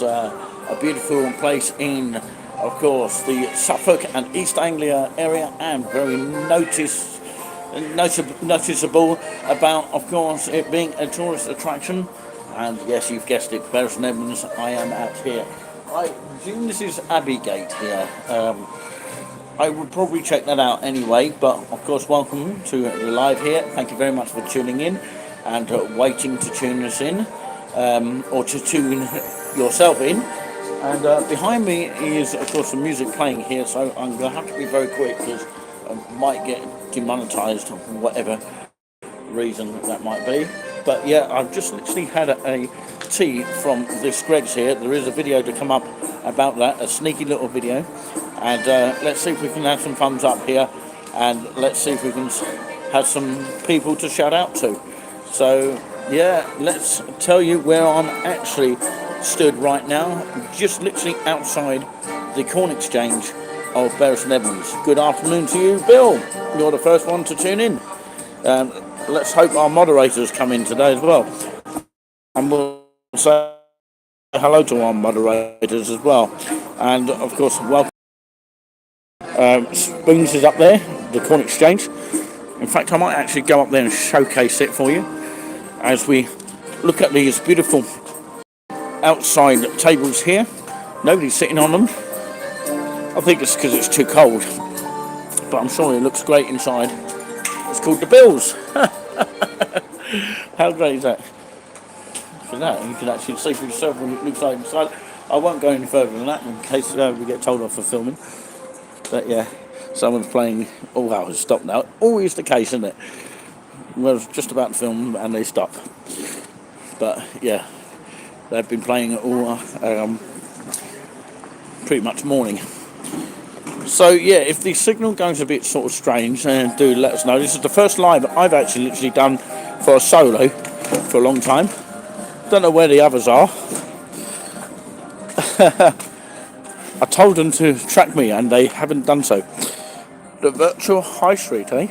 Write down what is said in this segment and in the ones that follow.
a beautiful place in, of course, the Suffolk and East Anglia area, and very noticeable about, of course, it being a tourist attraction. And yes, you've guessed it, Bury St Edmunds. I am out here. I presume this is Abbey Gate here. I would probably check that out anyway, but of course, welcome to the live here. Thank you very much for tuning in and waiting to tune us in, or to tune yourself in. And behind me is, of course, the music playing here, so I'm going to have to be very quick because I might get demonetised for whatever reason that might be. But yeah, I've just literally had a tea from this Greg's here. There is a video to come up about that, a sneaky little video. And let's see if we can have some thumbs up here, and let's see if we can have some people to shout out to. So yeah, let's tell you where I'm actually stood right now, just literally outside the Corn Exchange of Bury St Edmunds. Good afternoon to you, Bill. You're the first one to tune in. Let's hope our moderators come in today as well. And we'll say hello to our moderators as well. And of course, welcome. Spoons is up there, the Corn Exchange. In fact, I might actually go up there and showcase it for you as we look at these beautiful outside tables here. Nobody's sitting on them. I think it's because it's too cold, but I'm sure it looks great inside. It's called the Bills. How great is that? For that, you can actually see for yourself what it looks like inside. I won't go any further than that in case we get told off for filming. But yeah, someone's playing. Oh wow, it's stopped now. Always the case, isn't it? Well, I was just about to film and they stop. But yeah, they've been playing all pretty much morning. So yeah, if the signal goes a bit sort of strange, do let us know. This is the first live I've actually literally done for a solo for a long time. Don't know where the others are. I told them to track me and they haven't done so. The virtual high street, eh?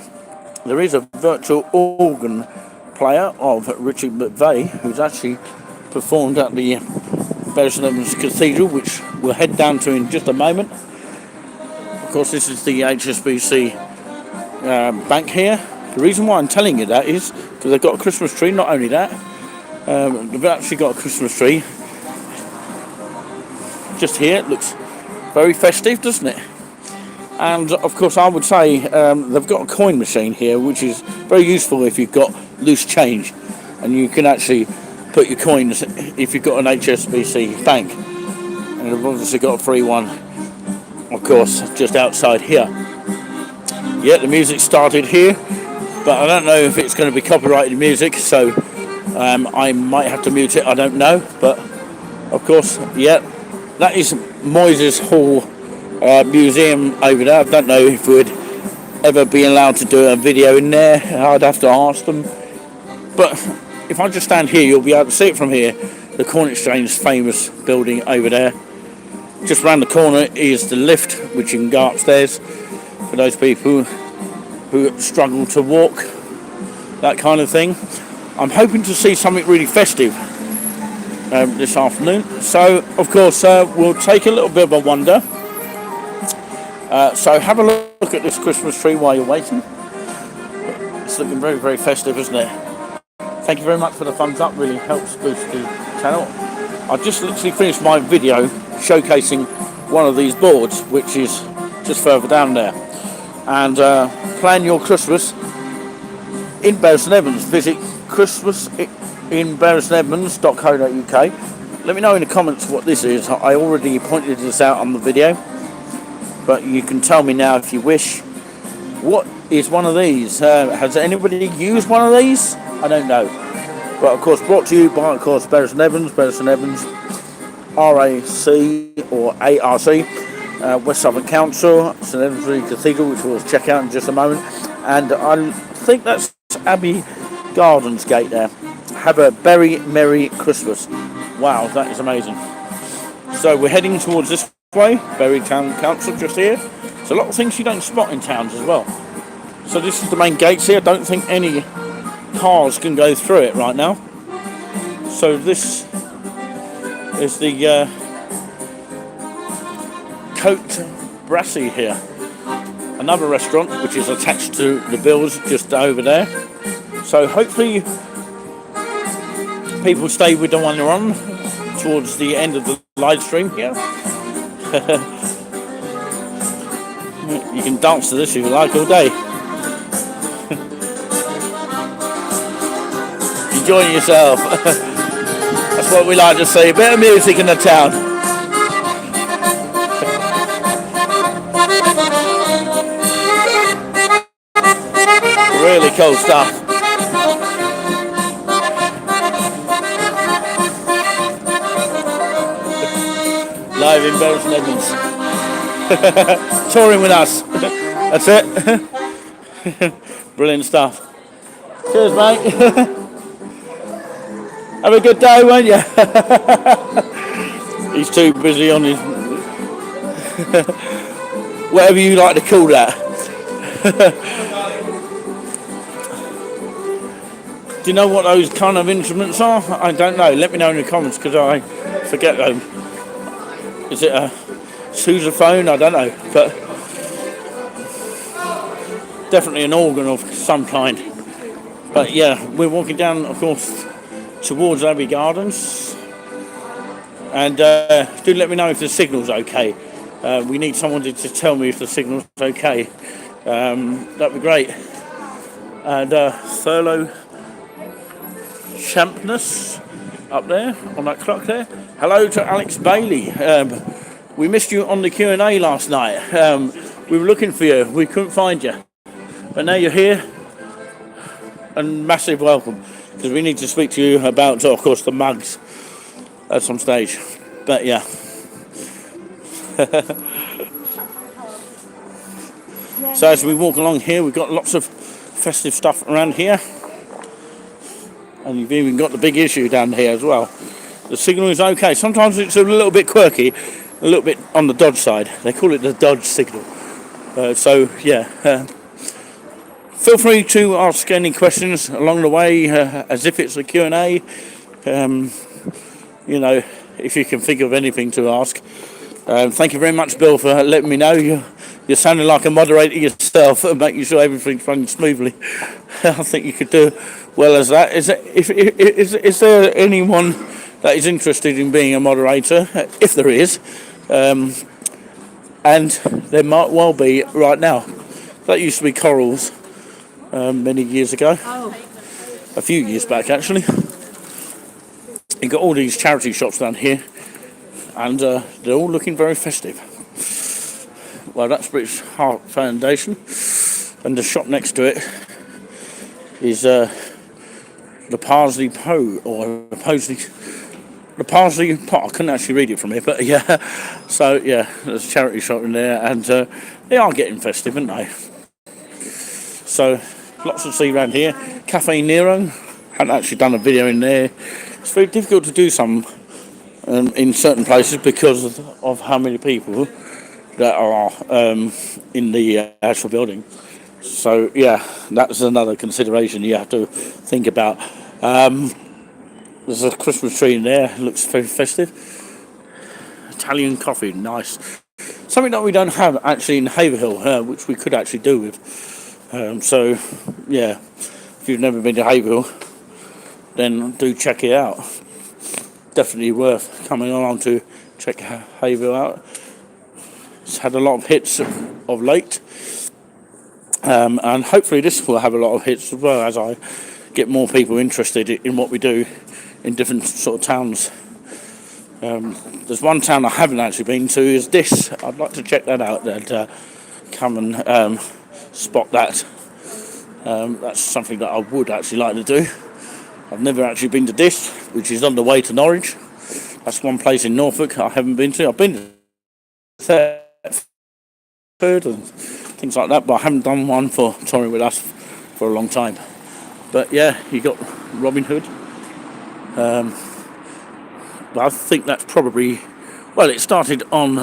There is a virtual organ player of Richard McVeigh, who's actually performed at the Bury St Edmunds Cathedral, which we'll head down to in just a moment. Of course, this is the HSBC bank here. The reason why I'm telling you that is because they've got a Christmas tree. Not only that, they've actually got a Christmas tree just here. It looks very festive, doesn't it? And of course, I would say they've got a coin machine here, which is very useful if you've got loose change, and you can actually put your coins if you've got an HSBC bank. And they've obviously got a free one, of course, just outside here. Yeah, the music started here, but I don't know if it's going to be copyrighted music, so I might have to mute it. I don't know, but of course, yeah, that is Moyses Hall Museum over there. I don't know if we'd ever be allowed to do a video in there. I'd have to ask them. But if I just stand here, you'll be able to see it from here. The Corn Exchange, famous building over there. Just round the corner is the lift, which you can go upstairs for those people who struggle to walk, that kind of thing. I'm hoping to see something really festive this afternoon. So, of course, we'll take a little bit of a wander. So have a look at this Christmas tree while you're waiting. It's looking very, very festive, isn't it? Thank you very much for the thumbs up. Really helps boost the channel. I just literally finished my video showcasing one of these boards, which is just further down there. And plan your Christmas in Bury St Edmunds. Visit christmasinburysnedmunds.co.uk. Let me know in the comments what this is. I already pointed this out on the video, but you can tell me now if you wish. What is one of these? Has anybody used one of these? I don't know. But of course, brought to you by, of course, Bury St Edmunds, RAC or ARC, West Suffolk Council, St Edmunds Cathedral, which we'll check out in just a moment. And I think that's Abbey Gardens Gate there. Have a very Merry Christmas. Wow, that is amazing. So we're heading towards this way, Bury Town Council just here. There's a lot of things you don't spot in towns as well. So this is the main gates here. I don't think any cars can go through it right now. So this is the Cote Brassy here. Another restaurant which is attached to the bills just over there. So hopefully people stay with the one they're on towards the end of the live stream here. You can dance to this if you like all day. Enjoying yourself. That's what we like to see. A bit of music in the town. Really cool stuff. Live in Bells and Edmunds. Touring with us. That's it. Brilliant stuff. Cheers, mate. Have a good day, won't you? He's too busy on his... whatever you like to call that. Do you know what those kind of instruments are? I don't know. Let me know in the comments because I forget them. Is it a sousaphone? I don't know. But definitely an organ of some kind. But yeah, we're walking down, of course, towards Abbey Gardens. And do let me know if the signal's okay. We need someone to tell me if the signal's okay. That'd be great. And Thurlow Champness up there on that clock there. Hello to Alex Bailey. We missed you on the Q&A last night. We were looking for you. We couldn't find you. But now you're here. And massive welcome. Because we need to speak to you about, of course, the mugs at some stage. But yeah. So as we walk along here, we've got lots of festive stuff around here. And you've even got the big issue down here as well. The signal is okay. Sometimes it's a little bit quirky, a little bit on the dodge side. They call it the dodge signal. So yeah, feel free to ask any questions along the way, as if it's a Q&A. You know, if you can think of anything to ask. Thank you very much, Bill, for letting me know. You're sounding like a moderator yourself and making sure everything's running smoothly. I think you could do well as that. Is there anyone that is interested in being a moderator? If there is, and there might well be right now. That used to be Corals many years ago. A few years back, actually. You've got all these charity shops down here, and they're all looking very festive. Well, that's British Heart Foundation, and the shop next to it is the Parsley Po, or the Parsley Pot. I couldn't actually read it from here, but yeah. So yeah, there's a charity shop in there, and they are getting festive, aren't they? So lots to see around here. Cafe Nero, hadn't actually done a video in there. It's very difficult to do some in certain places because of how many people that are in the actual building. So yeah, that's another consideration you have to think about. There's a Christmas tree in there, it looks very festive. Italian coffee, nice. Something that we don't have actually in Haverhill, which we could actually do with. So yeah, if you've never been to Haverhill, then do check it out. Definitely worth coming along to check Haverhill out. It's had a lot of hits of late, and hopefully this will have a lot of hits as well as I get more people interested in what we do in different sort of towns. There's one town I haven't actually been to, is this. I'd like to check that out and come and spot that. That's something that I would actually like to do. I've never actually been to this, which is on the way to Norwich. That's one place in Norfolk I haven't been to. I've been to Thetford and things like that, but I haven't done one for touring with us for a long time. But yeah, you got Robin Hood. I think that's probably, well, it started on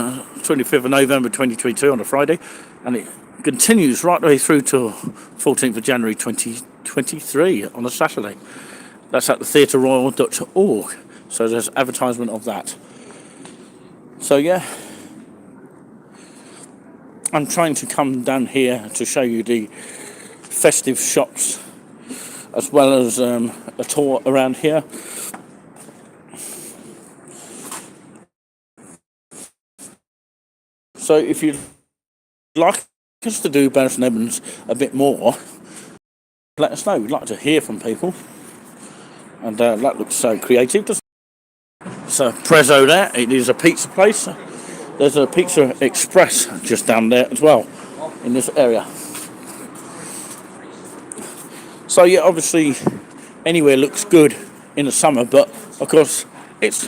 25th of November 2022 on a Friday, and it continues right the way through to 14th of January 2023 on a Saturday. That's at the theatreroyal.org. So there's advertisement of that. So yeah, I'm trying to come down here to show you the festive shops, as well as a tour around here. So if you'd like us to do Barrows and Edmunds a bit more, let us know. We'd like to hear from people. And that looks so creative, doesn't it? It's a Prezzo there. It is a pizza place. There's a Pizza Express just down there as well, in this area. So yeah, obviously anywhere looks good in the summer, but of course it's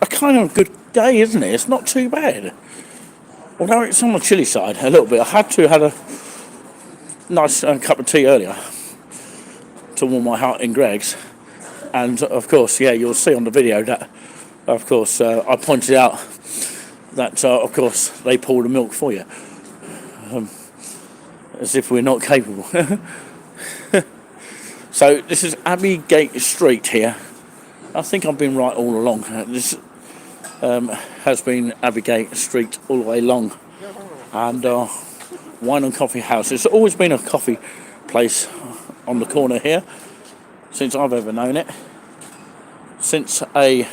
a kind of good day, isn't it? It's not too bad. Although it's on the chilly side a little bit. I had a nice cup of tea earlier to warm my heart in Greg's. And of course, yeah, you'll see on the video that, of course, I pointed out that, of course, they pour the milk for you. As if we're not capable. So this is Abbey Gate Street here. I think I've been right all along. This has been Abbey Gate Street all the way along. And Wine and Coffee House. It's always been a coffee place on the corner here, since I've ever known it. Since a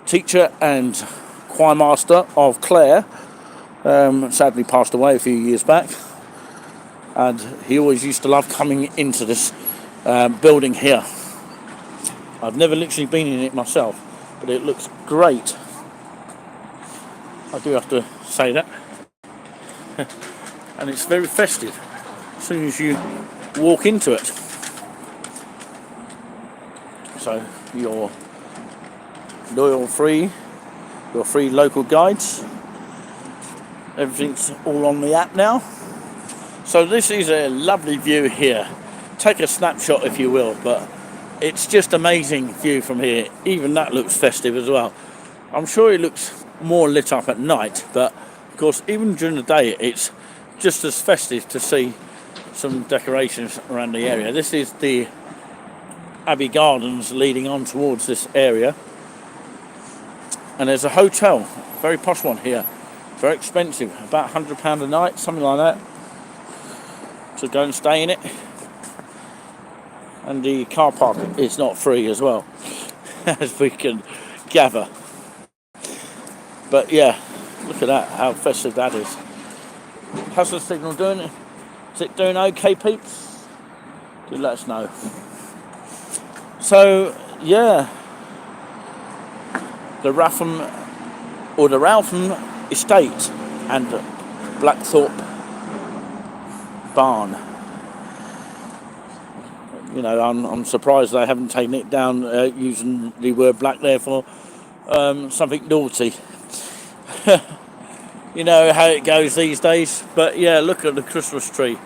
teacher and choir master of Clare sadly passed away a few years back, and he always used to love coming into this building here. I've never literally been in it myself, but it looks great. I do have to say that. And it's very festive as soon as you walk into it. So your free local guides, everything's all on the app now. So this is a lovely view here. Take a snapshot if you will, but it's just amazing view from here. Even that looks festive as well. I'm sure it looks more lit up at night, but of course even during the day it's just as festive to see some decorations around the area. This is the Abbey Gardens leading on towards this area, and there's a hotel, very posh one here, very expensive, about £100 a night, something like that, to go and stay in it. And the car park is not free as well, as we can gather. But yeah, look at that, how festive that is. How's the signal doing? Is it doing okay, peeps? Do let us know. So yeah, the Ralpham Estate and Blackthorpe Barn. You know, I'm surprised they haven't taken it down using the word black there for something naughty. You know how it goes these days. But yeah, look at the Christmas tree.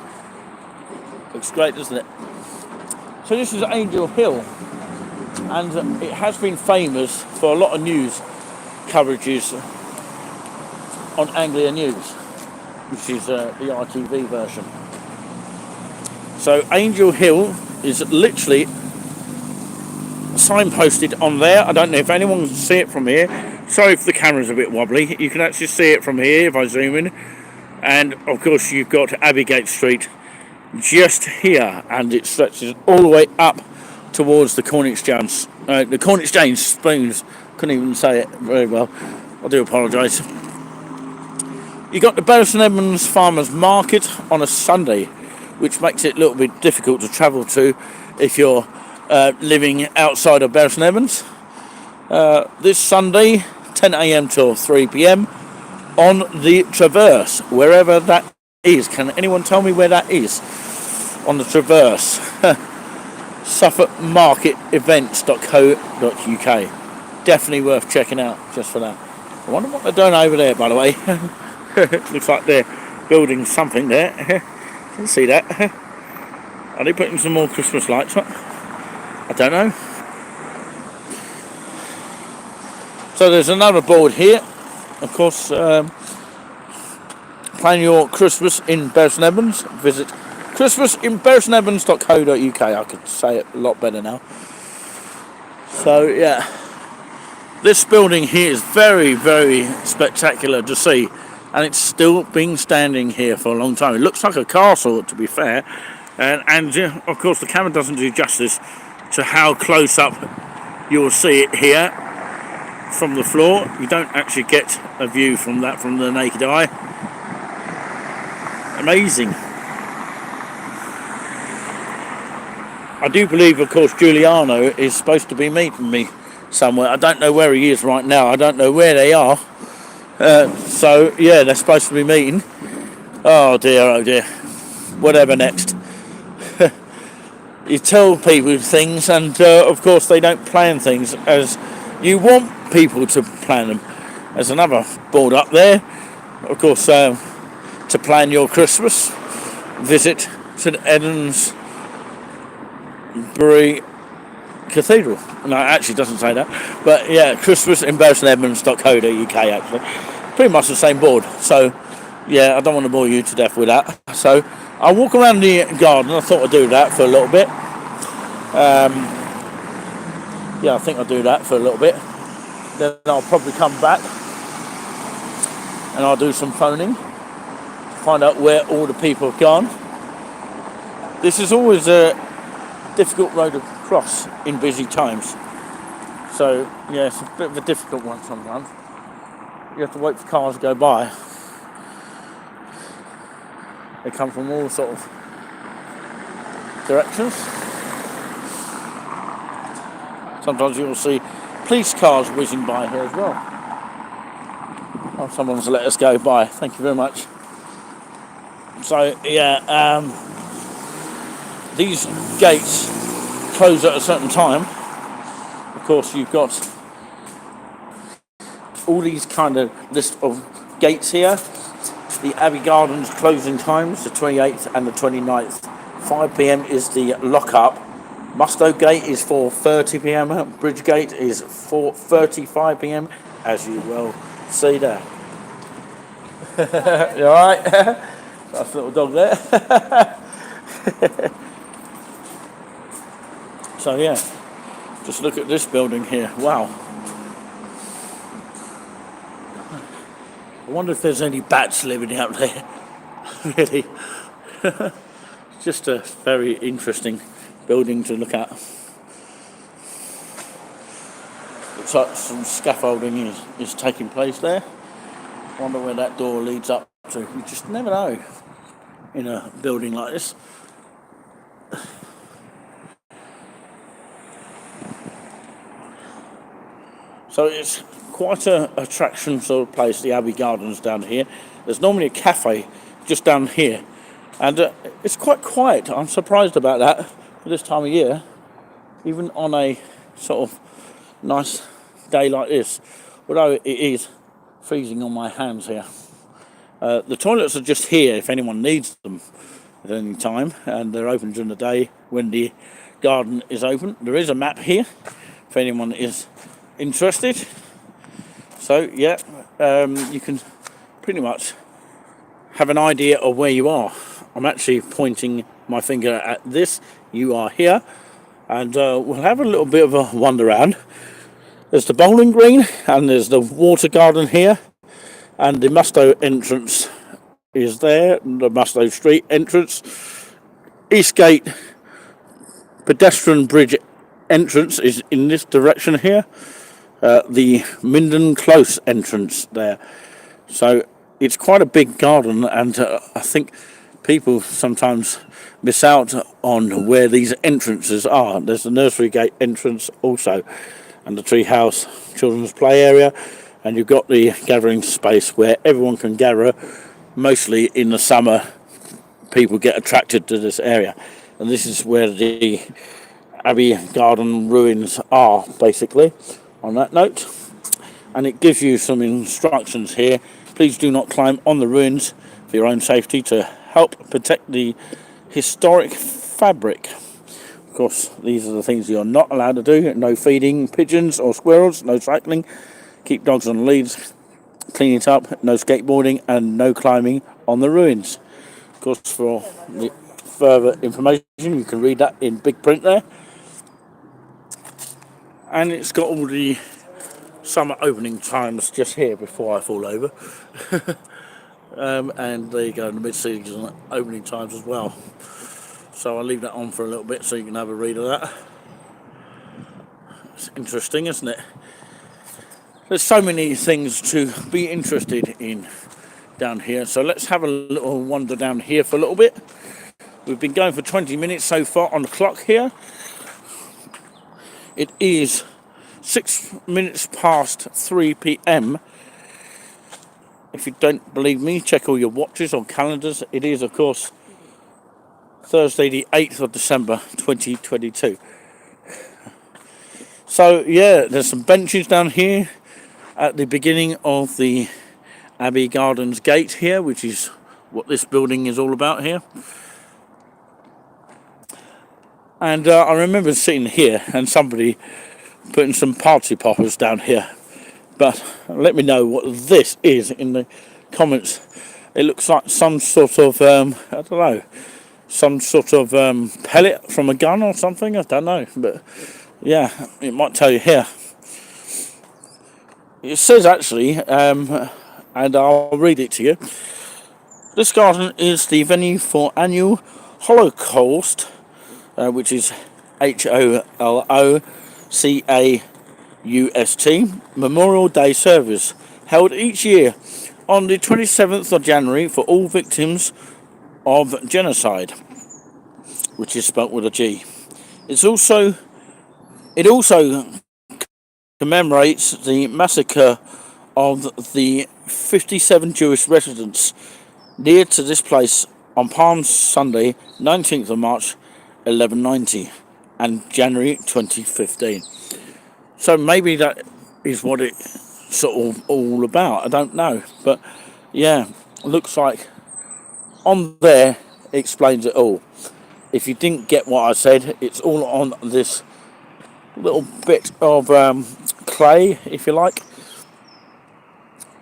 Looks great, doesn't it? So this is Angel Hill, and it has been famous for a lot of news coverages on Anglia News, which is the ITV version. So Angel Hill is literally signposted on there. I don't know if anyone can see it from here. Sorry if the camera's a bit wobbly. You can actually see it from here if I zoom in. And of course you've got Abbeygate Street just here, and it stretches all the way up towards the Cornish Exchange. The Cornish Exchange Spoons. Couldn't even say it very well. I do apologise. You got the Barrows and Edmunds Farmers Market on a Sunday, which makes it a little bit difficult to travel to if you're living outside of Barrows and Edmunds. This Sunday, 10 a.m. till 3 p.m. on the Traverse, wherever that is. Can anyone tell me where that is on the Traverse? SuffolkMarketEvents.co.uk. Definitely worth checking out just for that. I wonder what they're doing over there, by the way. Looks like they're building something there. Can see that. Are they putting some more Christmas lights up? I don't know. So there's another board here. Of course, plan your Christmas in Barrows and Edmunds. Visit christmasinbarrowsandedmunds.co.uk. I could say it a lot better now. So yeah, this building here is very, very spectacular to see, and it's still been standing here for a long time. It looks like a castle, to be fair, and of course the camera doesn't do justice to how close up you'll see it here from the floor. You don't actually get a view from that from the naked eye. Amazing. I do believe, of course, Giuliano is supposed to be meeting me somewhere. I don't know where he is right now. I don't know where they are. So, yeah, they're supposed to be meeting. Oh dear. Whatever next. You tell people things, and of course they don't plan things as you want people to plan them. There's another board up there, of course, to plan your Christmas visit to Edmunds Cathedral. No, it actually doesn't say that, but yeah, Christmas in Edmunds.co.uk, actually. Pretty much the same board. So yeah, I don't want to bore you to death with that. So I'll walk around the garden. I thought I'd do that for a little bit. Yeah, I think I'll do that for a little bit. Then I'll probably come back and I'll do some phoning to find out where all the people have gone. This is always a difficult road to cross in busy times. So yeah, it's a bit of a difficult one sometimes. You have to wait for cars to go by. They come from all sort of directions. Sometimes you'll see police cars whizzing by here as well. Oh, someone's let us go by. Thank you very much. So yeah, these gates close at a certain time. Of course, you've got all these kind of list of gates here. The Abbey Gardens closing times, the 28th and the 29th. 5 p.m. is the lock-up. Mustoe Gate is 4:30 p.m. Bridge Gate is 4:35 p.m. As you will see there. You alright? That's a little dog there. So yeah, just look at this building here. Wow. I wonder if there's any bats living out there. Really. Just a very interesting building to look at. Looks like some scaffolding is taking place there. Wonder where that door leads up to. You just never know in a building like this. So it's quite an attraction sort of place, the Abbey Gardens down here. There's normally a cafe just down here, and it's quite quiet. I'm surprised about that for this time of year, even on a sort of nice day like this, although it is freezing on my hands here. The toilets are just here if anyone needs them at any time, and they're open during the day when the garden is open. There is a map here if anyone is interested. So yeah, you can pretty much have an idea of where you are. I'm actually pointing my finger at this. You are here, and we'll have a little bit of a wander around. There's the bowling green, and there's the water garden here, and the Mustoe entrance is there, the Mustoe Street entrance. Eastgate pedestrian bridge entrance is in this direction here. The Minden Close entrance there. So it's quite a big garden, and I think people sometimes miss out on where these entrances are. There's the nursery gate entrance also, and the tree house, children's play area, and you've got the gathering space where everyone can gather. Mostly in the summer, people get attracted to this area, and this is where the Abbey Garden ruins are, basically, on that note. And it gives you some instructions here. Please do not climb on the ruins for your own safety to help protect the historic fabric. Of course, these are the things you're not allowed to do. No feeding pigeons or squirrels, no cycling, keep dogs on leads, clean it up, no skateboarding, and no climbing on the ruins. Of course, for the further information, you can read that in big print there. and it's got all the summer opening times just here before I fall over. And there you go, the mid-season opening times as well. So I'll leave that on for a little bit so you can have a read of that. It's interesting, isn't it? There's so many things to be interested in down here. So let's have a little wander down here for a little bit. We've been going for 20 minutes so far on the clock here. It is 6 minutes past 3 p.m. If you don't believe me, check all your watches or calendars. It is, of course, Thursday the 8th of December 2022. So yeah, there's some benches down here at the beginning of the Abbey Gardens gate here, which is what this building is all about here. And I remember sitting here and somebody putting some party poppers down here. But let me know what this is in the comments. It looks like some sort of, I don't know, some sort of pellet from a gun or something. I don't know. But yeah, it might tell you here. It says actually, and I'll read it to you. This garden is the venue for annual Holocaust, which is HOLOCAUST, Memorial Day service, held each year on the 27th of January for all victims of genocide, which is spelt with a G. It also commemorates the massacre of the 57 Jewish residents near to this place on Palm Sunday, 19th of March, 1190, and January 2015. So maybe that is what it's sort of all about. I don't know, but yeah, looks like on there it explains it all. If you didn't get what I said, it's all on this little bit of clay, if you like.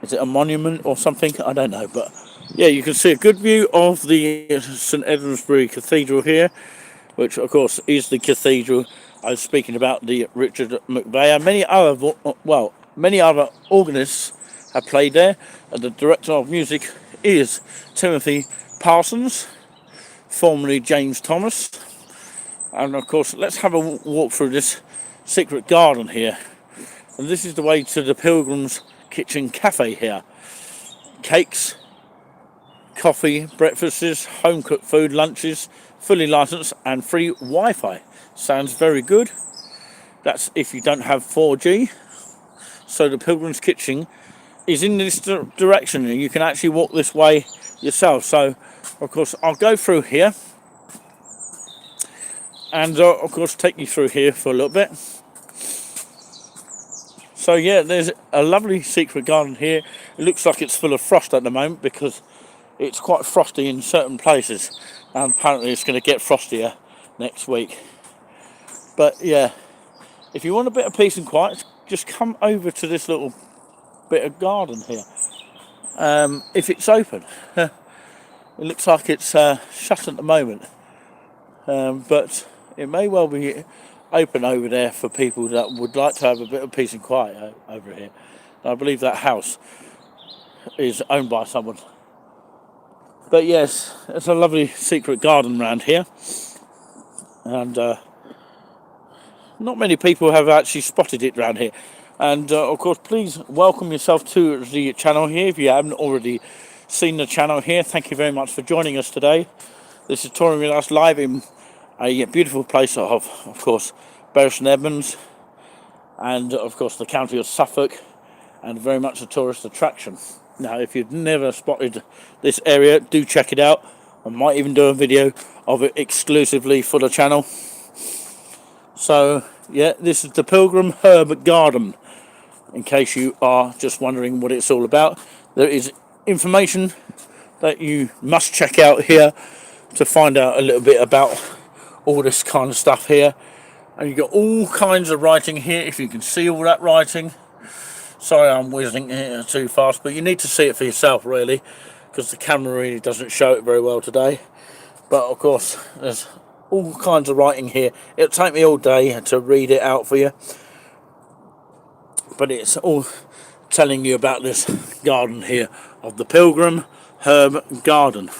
Is it a monument or something? I don't know, but yeah, you can see a good view of the St Edmundsbury Cathedral here, which of course is the cathedral I was speaking about, the Richard McVeigh. Many other organists have played there, and the director of music is Timothy Parsons, formerly James Thomas. And of course, let's have a walk through this secret garden here. And this is the way to the Pilgrim's Kitchen Cafe here. Cakes, coffee, breakfasts, home cooked food, lunches, fully licensed and free Wi-Fi. Sounds very good. That's if you don't have 4G. So the Pilgrim's Kitchen is in this direction, and you can actually walk this way yourself. So of course I'll go through here and of course take you through here for a little bit. So yeah, there's a lovely secret garden here. It looks like it's full of frost at the moment because it's quite frosty in certain places, and apparently it's going to get frostier next week. But yeah, if you want a bit of peace and quiet, just come over to this little bit of garden here. If it's open. It looks like it's shut at the moment, but it may well be open over there for people that would like to have a bit of peace and quiet over here. I believe that house is owned by someone. But yes, it's a lovely secret garden around here, and not many people have actually spotted it around here. And of course, please welcome yourself to the channel here if you haven't already seen the channel here. Thank you very much for joining us today. This is touring with us live in a beautiful place of course, Bury St Edmunds, and of course the county of Suffolk, and very much a tourist attraction. Now, if you've never spotted this area, do check it out. I might even do a video of it exclusively for the channel. So yeah, this is the Pilgrim Herb Garden, in case you are just wondering what it's all about. There is information that you must check out here to find out a little bit about all this kind of stuff here. And you've got all kinds of writing here, if you can see all that writing. Sorry, I'm whizzing here too fast, but you need to see it for yourself really, because the camera really doesn't show it very well today. But of course, there's all kinds of writing here. It'll take me all day to read it out for you. but it's all telling you about this garden here of the Pilgrim Herb Garden.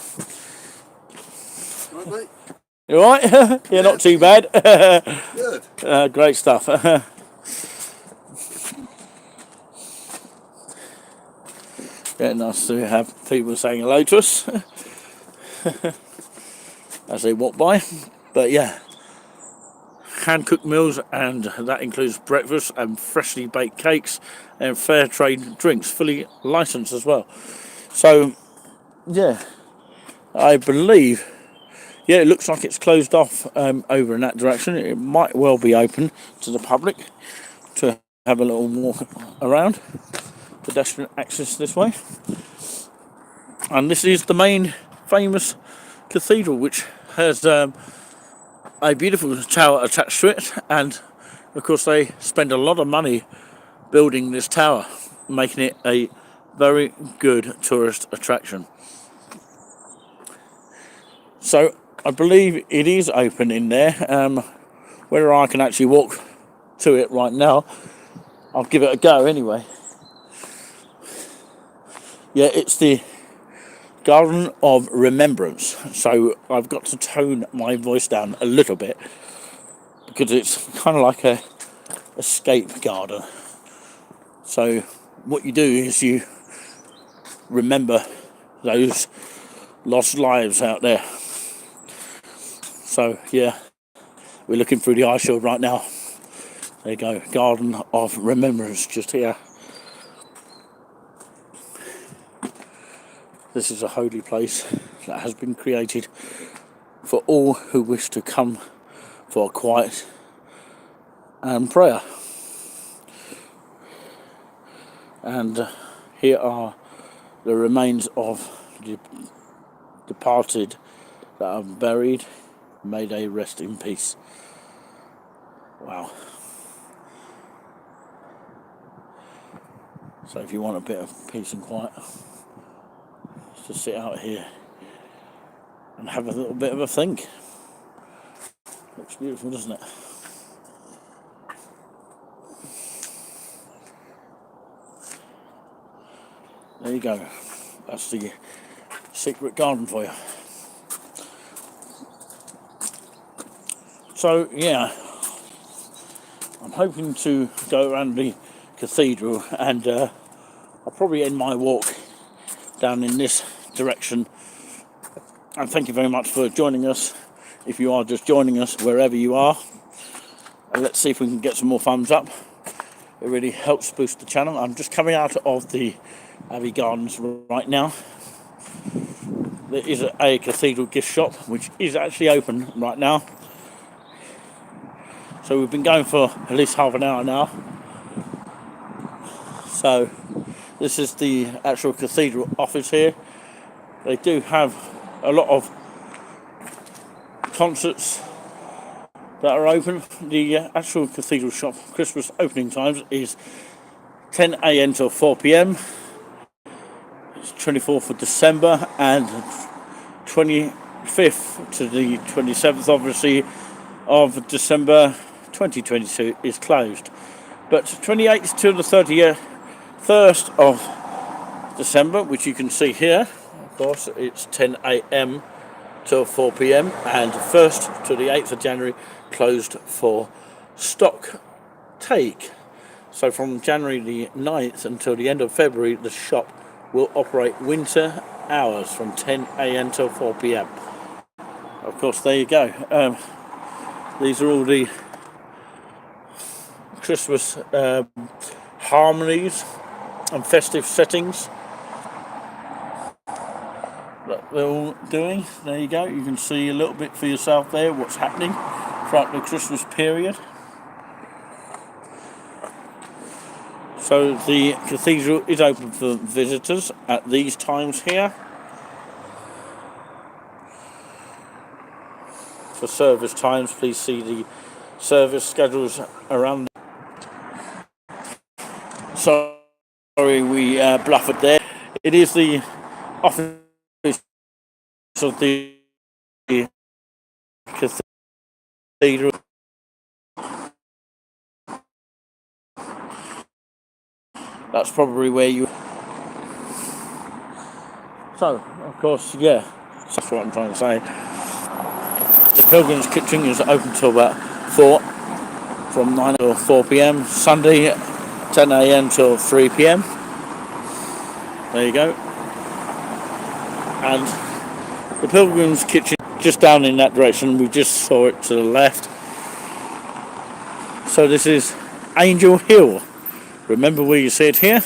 Right, mate? You alright? Yeah, Yeah. not too bad. Good. Great stuff. Yeah, nice to have people saying hello to us as they walk by. But yeah, hand cooked meals, and that includes breakfast and freshly baked cakes and fair trade drinks, fully licensed as well. So yeah, I believe, yeah, it looks like it's closed off over in that direction. It might well be open to the public to have a little walk around, pedestrian access this way. And this is the main famous cathedral, which has a beautiful tower attached to it, and of course they spend a lot of money building this tower, making it a very good tourist attraction. So I believe it is open in there. Whether I can actually walk to it right now, I'll give it a go anyway. Yeah, it's the Garden of Remembrance. So I've got to tone my voice down a little bit because it's kind of like a escape garden. So what you do is you remember those lost lives out there. So yeah, we're looking through the ice shield right now. There you go, Garden of Remembrance just here. This is a holy place that has been created for all who wish to come for quiet and prayer. And here are the remains of the departed that are buried. May they rest in peace. Wow. So if you want a bit of peace and quiet, just sit out here and have a little bit of a think. Looks beautiful, doesn't it? There you go. That's the secret garden for you. So yeah, I'm hoping to go around the cathedral, and I'll probably end my walk down in this direction. And thank you very much for joining us. If you are just joining us, wherever you are, and let's see if we can get some more thumbs up. It really helps boost the channel. I'm just coming out of the Abbey Gardens right now. There is a cathedral gift shop which is actually open right now. So we've been going for at least half an hour now. So this is the actual cathedral office here. They do have a lot of concerts that are open. The actual cathedral shop Christmas opening times is 10 a.m. till 4 p.m. It's 24th of December, and 25th to the 27th, obviously, of December 2022 is closed. But 28th to the 31st of December, which you can see here, of course, it's 10 a.m. till 4 p.m. and 1st to the 8th of January closed for stock take. So from January the 9th until the end of February, the shop will operate winter hours from 10 a.m. till 4 p.m. Of course, there you go. These are all the Christmas harmonies and festive settings that they're all doing. There you go. You can see a little bit for yourself there what's happening throughout the Christmas period. So the cathedral is open for visitors at these times here. For service times, please see the service schedules around. Sorry, we bluffered there. It is the office of the cathedral. that's probably where you. So, of course, yeah, that's what I'm trying to say. The Pilgrim's Kitchen is open till about 4, from 9 till 4 p.m. Sunday, 10 a.m. till 3 p.m. There you go. And the Pilgrim's Kitchen, just down in that direction, we just saw it to the left. So this is Angel Hill. Remember where you see it here.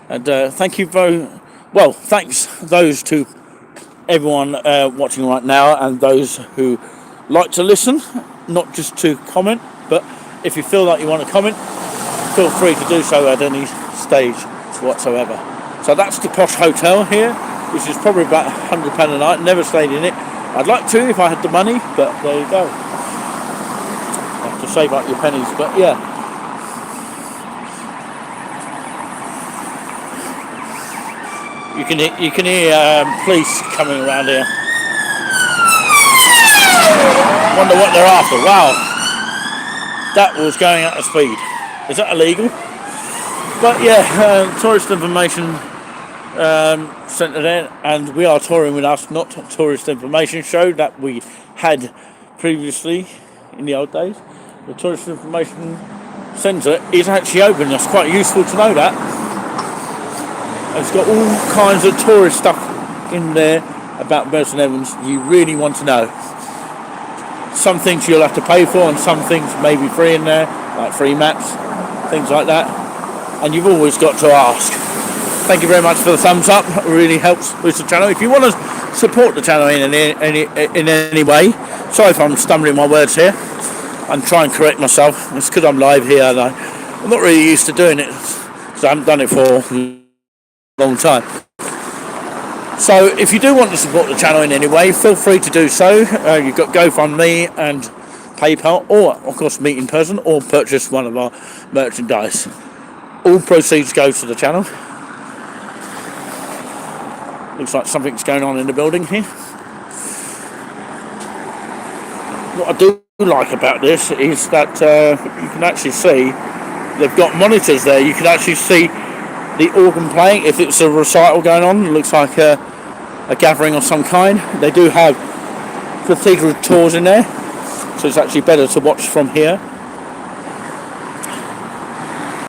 And thank you thanks those to everyone watching right now, and those who like to listen, not just to comment, but if you feel like you want to comment, feel free to do so at any stage whatsoever. So that's the Posh Hotel here, which is probably about £100 a night. Never stayed in it. I'd like to if I had the money, but there you go. Have to save up your pennies, but yeah. You can hear police coming around here. Wonder what they're after. Wow, that was going at a speed. Is that illegal? But yeah, tourist information centre there, and we are touring with us, not a tourist information show that we had previously in the old days. The tourist information centre is actually open. That's quite useful to know that. It's got all kinds of tourist stuff in there about Burton Evans you really want to know. Some things you'll have to pay for, and some things may be free in there, like free maps, things like that. And you've always got to ask. Thank you very much for the thumbs up. It really helps boost the channel. If you want to support the channel in any way, sorry if I'm stumbling my words here. I'm trying to correct myself. It's because I'm live here, and I'm not really used to doing it, so I haven't done it for long time. So if you do want to support the channel in any way, feel free to do so. You've got GoFundMe and PayPal, or of course meet in person, or purchase one of our merchandise. All proceeds go to the channel. Looks like something's going on in the building here. What I do like about this is that you can actually see they've got monitors there. You can actually see the organ playing. If it's a recital going on, it looks like a gathering of some kind. They do have cathedral tours in there, so it's actually better to watch from here.